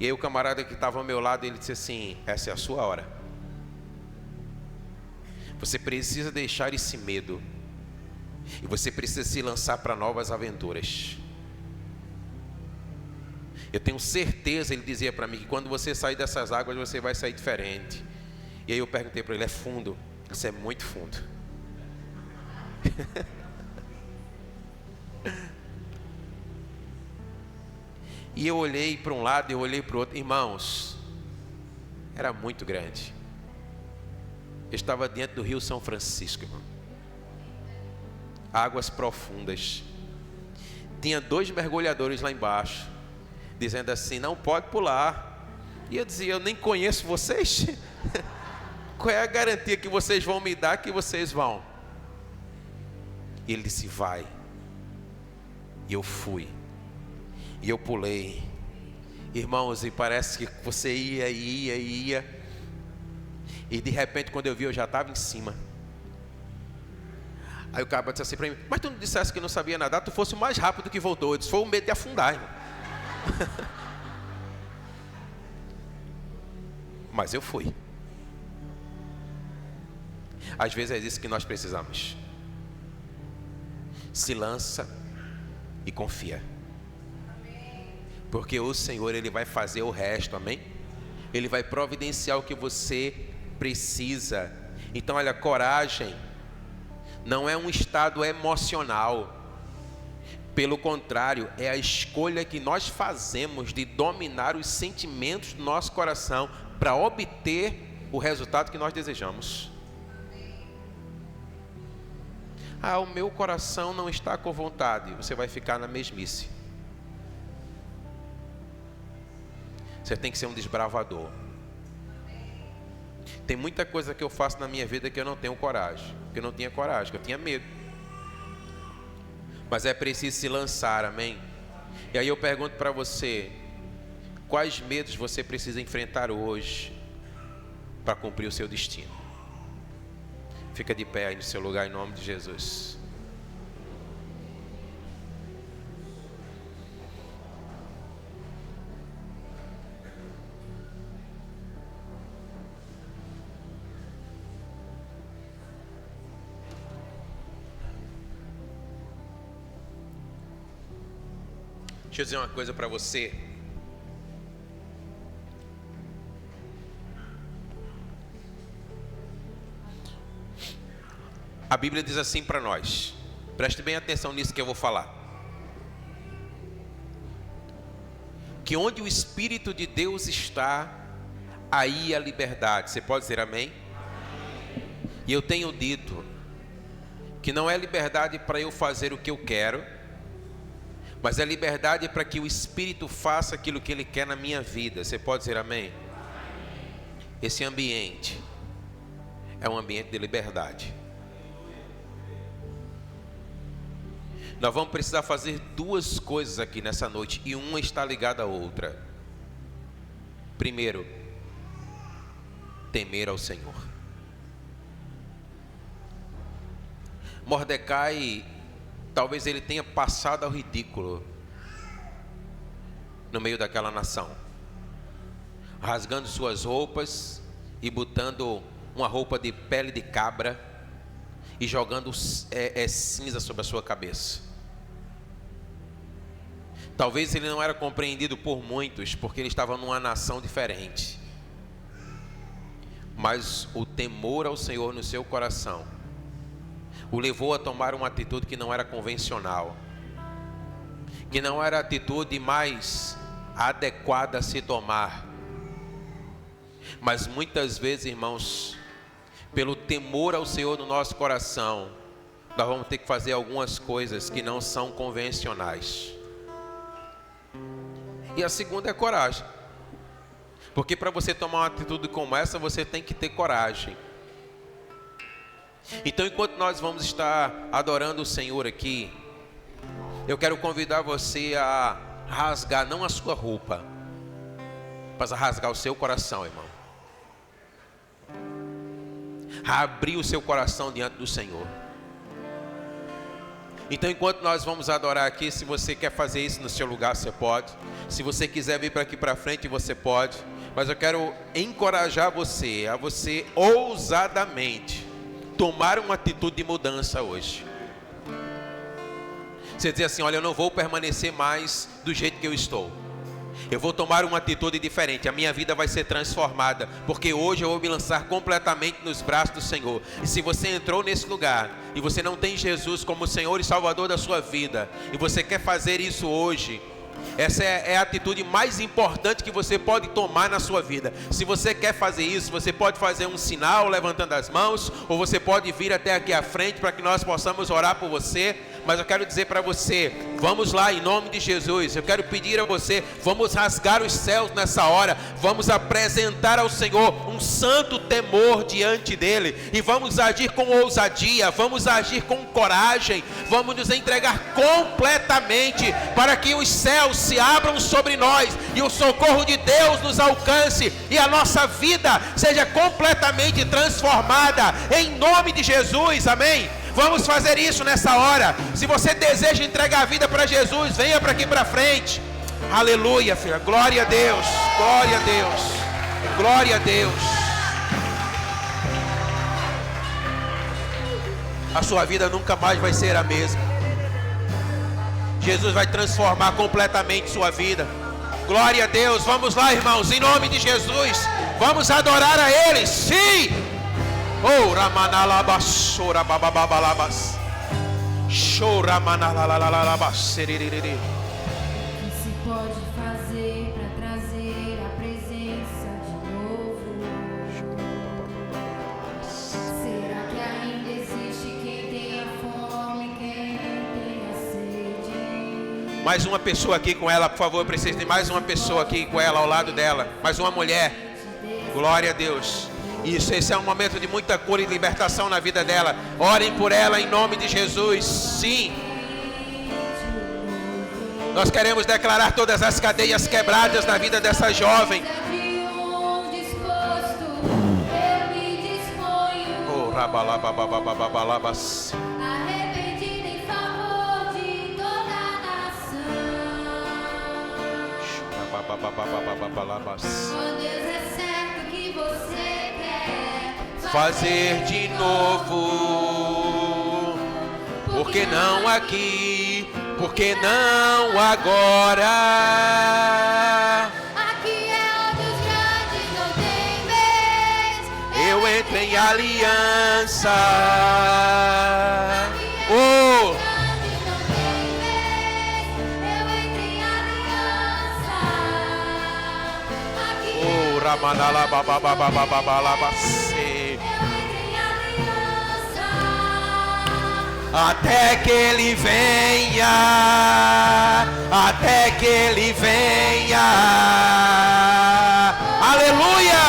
E aí o camarada que estava ao meu lado, ele disse assim: essa é a sua hora. Você precisa deixar esse medo. E você precisa se lançar para novas aventuras. Eu tenho certeza, ele dizia para mim, que quando você sair dessas águas, você vai sair diferente. E aí eu perguntei para ele: é fundo? Isso é muito fundo. E eu olhei para um lado e eu olhei para o outro. Irmãos, era muito grande. Eu estava diante do Rio São Francisco, irmão. Águas profundas. Tinha 2 mergulhadores lá embaixo, dizendo assim: não pode pular. E eu dizia: eu nem conheço vocês. Qual é a garantia que vocês vão me dar que vocês vão? E ele disse: vai. E eu fui. E eu pulei. Irmãos, e parece que você ia. E de repente, quando eu vi, eu já estava em cima. Aí o cara disse assim para mim: mas tu não dissesse que não sabia nadar, tu fosse o mais rápido que voltou. Eu disse: foi o medo de afundar, irmão. Mas eu fui. Às vezes é isso que nós precisamos. Se lança e confia. Porque o Senhor, Ele vai fazer o resto, amém? Ele vai providenciar o que você precisa. Então, olha, coragem não é um estado emocional. Pelo contrário, é a escolha que nós fazemos de dominar os sentimentos do nosso coração para obter o resultado que nós desejamos. Ah, o meu coração não está com vontade. Você vai ficar na mesmice. Você tem que ser um desbravador. Tem muita coisa que eu faço na minha vida que eu não tenho coragem. Que eu não tinha coragem, que eu tinha medo. Mas é preciso se lançar, amém? E aí eu pergunto para você: quais medos você precisa enfrentar hoje para cumprir o seu destino? Fica de pé aí no seu lugar, em nome de Jesus. Deixa eu dizer uma coisa para você. A Bíblia diz assim para nós. Preste bem atenção nisso que eu vou falar. Que onde o Espírito de Deus está, aí a liberdade. Você pode dizer amém? E eu tenho dito que não é liberdade para eu fazer o que eu quero, mas é liberdade para que o Espírito faça aquilo que Ele quer na minha vida. Você pode dizer amém? Esse ambiente é um ambiente de liberdade. Nós vamos precisar fazer duas coisas aqui nessa noite, e uma está ligada à outra. Primeiro, temer ao Senhor. Mordecai, talvez ele tenha passado ao ridículo no meio daquela nação, rasgando suas roupas e botando uma roupa de pele de cabra e jogando cinza sobre a sua cabeça. Talvez ele não era compreendido por muitos, porque ele estava numa nação diferente. Mas o temor ao Senhor no seu coração o levou a tomar uma atitude que não era convencional, que não era a atitude mais adequada a se tomar. Mas muitas vezes, irmãos, pelo temor ao Senhor no nosso coração, nós vamos ter que fazer algumas coisas que não são convencionais. E a segunda é coragem. Porque para você tomar uma atitude como essa, você tem que ter coragem. Então, enquanto nós vamos estar adorando o Senhor aqui, eu quero convidar você a rasgar não a sua roupa, mas a rasgar o seu coração, irmão. A abrir o seu coração diante do Senhor. Então, enquanto nós vamos adorar aqui, se você quer fazer isso no seu lugar, você pode. Se você quiser vir para aqui para frente, você pode. Mas eu quero encorajar você, a você ousadamente tomar uma atitude de mudança hoje. Você dizer assim: olha, eu não vou permanecer mais do jeito que eu estou. Eu vou tomar uma atitude diferente. A minha vida vai ser transformada, porque hoje eu vou me lançar completamente nos braços do Senhor. E se você entrou nesse lugar e você não tem Jesus como Senhor e Salvador da sua vida, e você quer fazer isso hoje, essa é a atitude mais importante que você pode tomar na sua vida. Se você quer fazer isso, você pode fazer um sinal levantando as mãos, ou você pode vir até aqui à frente para que nós possamos orar por você. Mas eu quero dizer para você, vamos lá em nome de Jesus. Eu quero pedir a você, vamos rasgar os céus nessa hora. Vamos apresentar ao Senhor um santo temor diante dEle. E vamos agir com ousadia, vamos agir com coragem. Vamos nos entregar completamente para que os céus se abram sobre nós e o socorro de Deus nos alcance e a nossa vida seja completamente transformada em nome de Jesus, amém? Vamos fazer isso nessa hora. Se você deseja entregar a vida para Jesus, venha para aqui para frente. Aleluia, filha. Glória a Deus. Glória a Deus. Glória a Deus. A sua vida nunca mais vai ser a mesma. Jesus vai transformar completamente sua vida. Glória a Deus. Vamos lá, irmãos, em nome de Jesus. Vamos adorar a Ele. Sim. Oh, ramanalabas, chora bababalabas, chora manalalabas, seririri. O que se pode fazer para trazer a presença de novo? Será que ainda existe quem tenha fome, quem tenha sede? Mais uma pessoa aqui com ela, por favor. Eu preciso de mais uma pessoa aqui com ela ao lado dela. Mais uma mulher. Glória a Deus. Isso, esse é um momento de muita cura e libertação na vida dela. Orem por ela em nome de Jesus. Sim. Nós queremos declarar todas as cadeias quebradas na vida dessa jovem. Oh, rabalababababababas. Arrependida em favor de toda a nação. Oh Deus, é certo que você fazer de novo, porque não aqui, porque não agora. Aqui é onde os grandes não têm vez. Eu entro em aliança. Oh! Os grandes não têm vez. Eu entro em aliança. Aqui é Oh, ramanala babababababalabas. Até que Ele venha, até que Ele venha. Aleluia!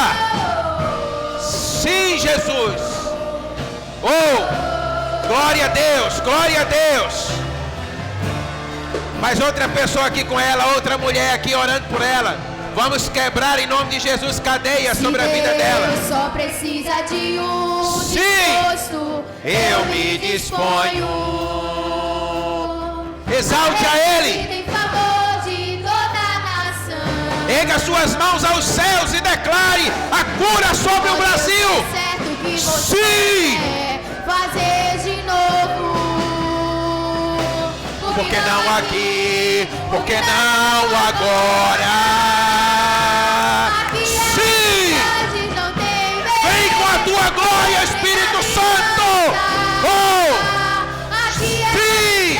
Sim, Jesus. Glória a Deus, glória a Deus. Mais outra pessoa aqui com ela, outra mulher aqui orando por ela. Vamos quebrar em nome de Jesus cadeias sobre a vida dela. Deus só precisa de um disposto, eu me disponho. Exalte a Ele. Em favor de toda a nação. Erga suas mãos aos céus e declare a cura sobre o Brasil. Certo que você Sim. quer fazer de novo. Por que não aqui? Por que não agora? Sim! Vem com a tua glória, Espírito Santo! Oh! Sim!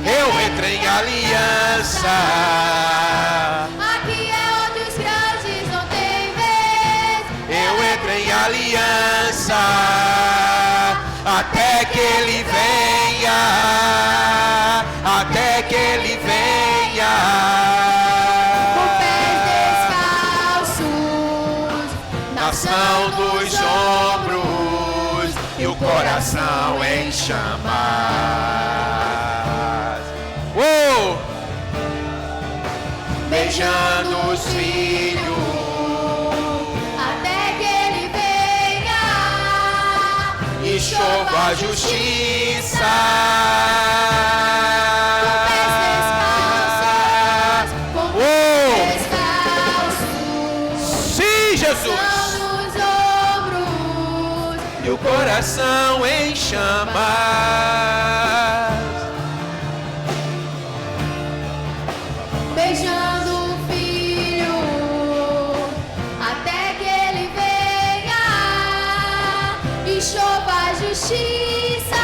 Eu entrei em aliança. Aqui é onde os grandes não têm vez. Eu entrei em aliança. Até que Ele venha, até que Ele venha. Com pés descalços, Nação dos ombros e o coração em chamas. Oh! Beijando os filhos. E chova a justiça. Com pés descalços, Sim, Jesus. nos ombros, E o coração em chamas. beijando o filho, até que ele venha e chova a justiça.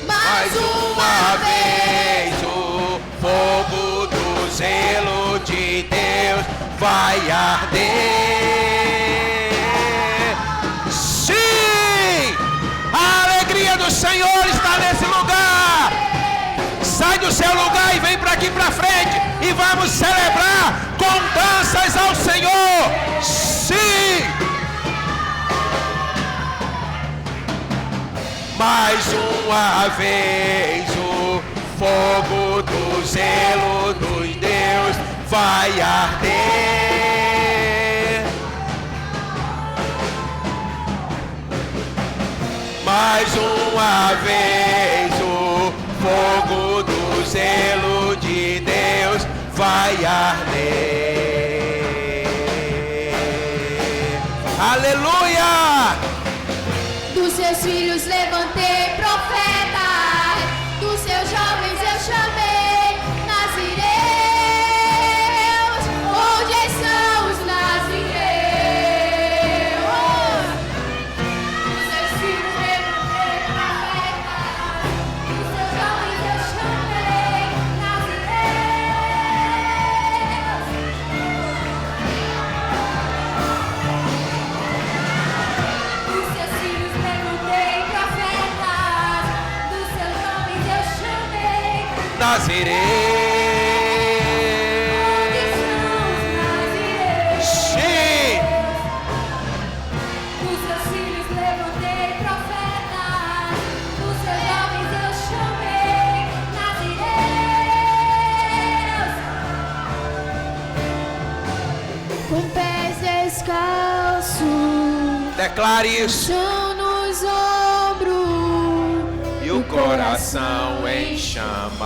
Mais uma vez o fogo do zelo de Deus vai arder. Sim! A alegria do Senhor está nesse lugar. Sai do seu lugar e vem para aqui para frente e vamos celebrar com danças ao Senhor. Sim! Mais uma vez o fogo do zelo dos Deus vai arder. Mais uma vez o fogo do zelo de Deus vai arder. Aleluia! Dos seus filhos levantei profetas, dos seus jovens eu chamei nazireus. Onde estão os nazireus? Dos seus filhos levantei profetas, dos seus jovens eu chamei nazireus. Dos seus filhos levantei profetas, dos seus jovens eu chamei. Onde são os nazireus? Sim! Dos seus filhos levantei profetas, dos seus jovens eu chamei nazireus. Com pés descalços, Declare isso. chão nos ombros E o coração em chamas.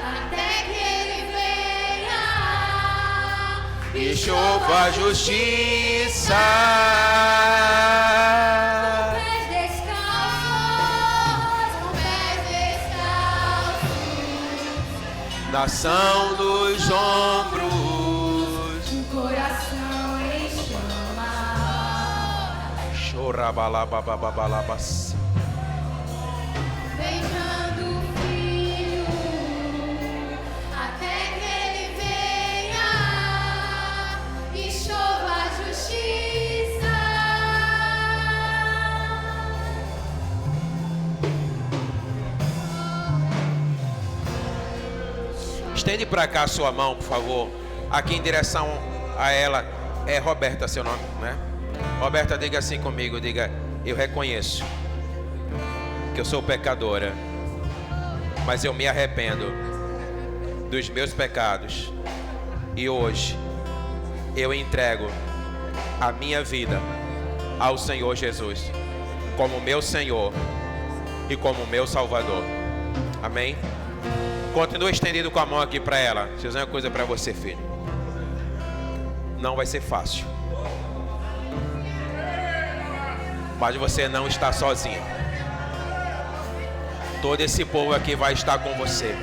até que ele venha E chova a justiça. pés descalços, com pés descalços, Nação dos ombros. coração em chamas, Chorabalababababas. beijando o filho, até que ele venha e chova a justiça. Estende para cá a sua mão, por favor. Aqui em direção a ela. É Roberta seu nome, né? Roberta, diga assim comigo. Diga: eu reconheço que eu sou pecadora, mas eu me arrependo dos meus pecados. E hoje eu entrego a minha vida ao Senhor Jesus como meu Senhor e como meu Salvador. Amém? Continua estendido com a mão aqui para ela. Deixa eu dizer uma coisa para você, filho. Não vai ser fácil, mas você não está sozinho. Todo esse povo aqui vai estar com você.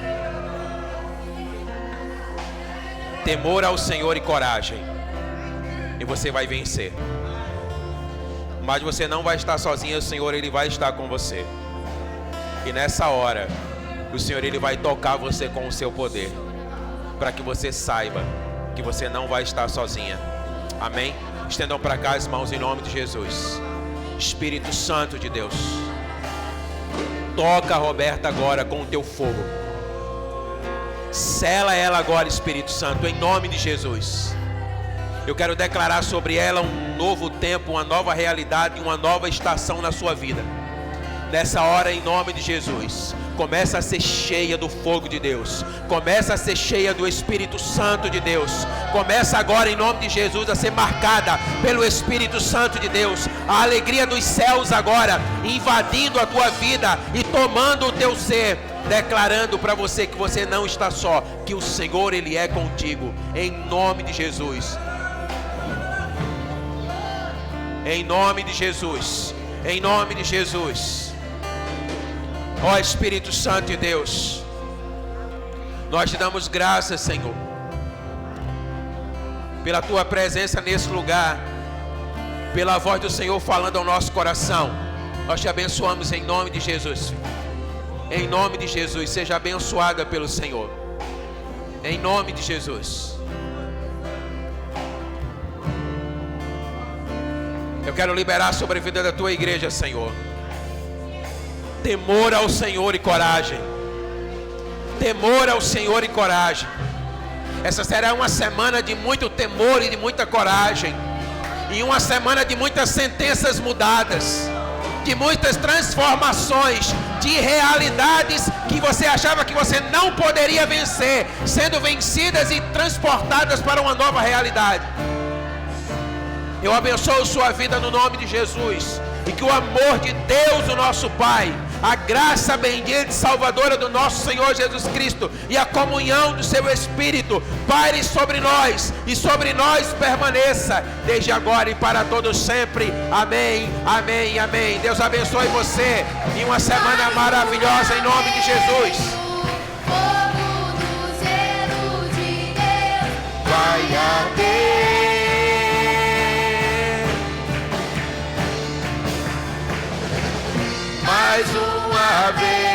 Temor ao Senhor e coragem, e você vai vencer. Mas você não vai estar sozinho. O Senhor, Ele vai estar com você. E nessa hora, o Senhor, Ele vai tocar você com o seu poder, para que você saiba que você não vai estar sozinha. Amém? Estendam para cá as mãos em nome de Jesus. Espírito Santo de Deus, toca a Roberta agora com o teu fogo. Sela ela agora, Espírito Santo, em nome de Jesus. Eu quero declarar sobre ela um novo tempo, uma nova realidade, uma nova estação na sua vida. Nessa hora, em nome de Jesus, começa a ser cheia do fogo de Deus. Começa a ser cheia do Espírito Santo de Deus. Começa agora, em nome de Jesus, a ser marcada pelo Espírito Santo de Deus. A alegria dos céus agora invadindo a tua vida e tomando o teu ser, declarando para você que você não está só, que o Senhor, Ele é contigo. Em nome de Jesus. Em nome de Jesus. Em nome de Jesus. Ó Espírito Santo de Deus, nós te damos graças, Senhor, pela tua presença nesse lugar, pela voz do Senhor falando ao nosso coração. Nós te abençoamos em nome de Jesus. Em nome de Jesus, seja abençoada pelo Senhor. Em nome de Jesus. Eu quero liberar sobre a vida da tua igreja, Senhor, temor ao Senhor e coragem. Temor ao Senhor e coragem. Essa será uma semana de muito temor e de muita coragem. E uma semana de muitas sentenças mudadas, de muitas transformações, de realidades que você achava que você não poderia vencer, sendo vencidas e transportadas para uma nova realidade. Eu abençoo sua vida no nome de Jesus. E que o amor de Deus, o nosso Pai, a graça bendita e salvadora do nosso Senhor Jesus Cristo e a comunhão do seu Espírito paire sobre nós e sobre nós permaneça desde agora e para todos sempre. Amém, amém, amém. Deus abençoe você e uma semana maravilhosa em nome de Jesus. Fogo do zelo de Deus Vai arder. Mais uma vez.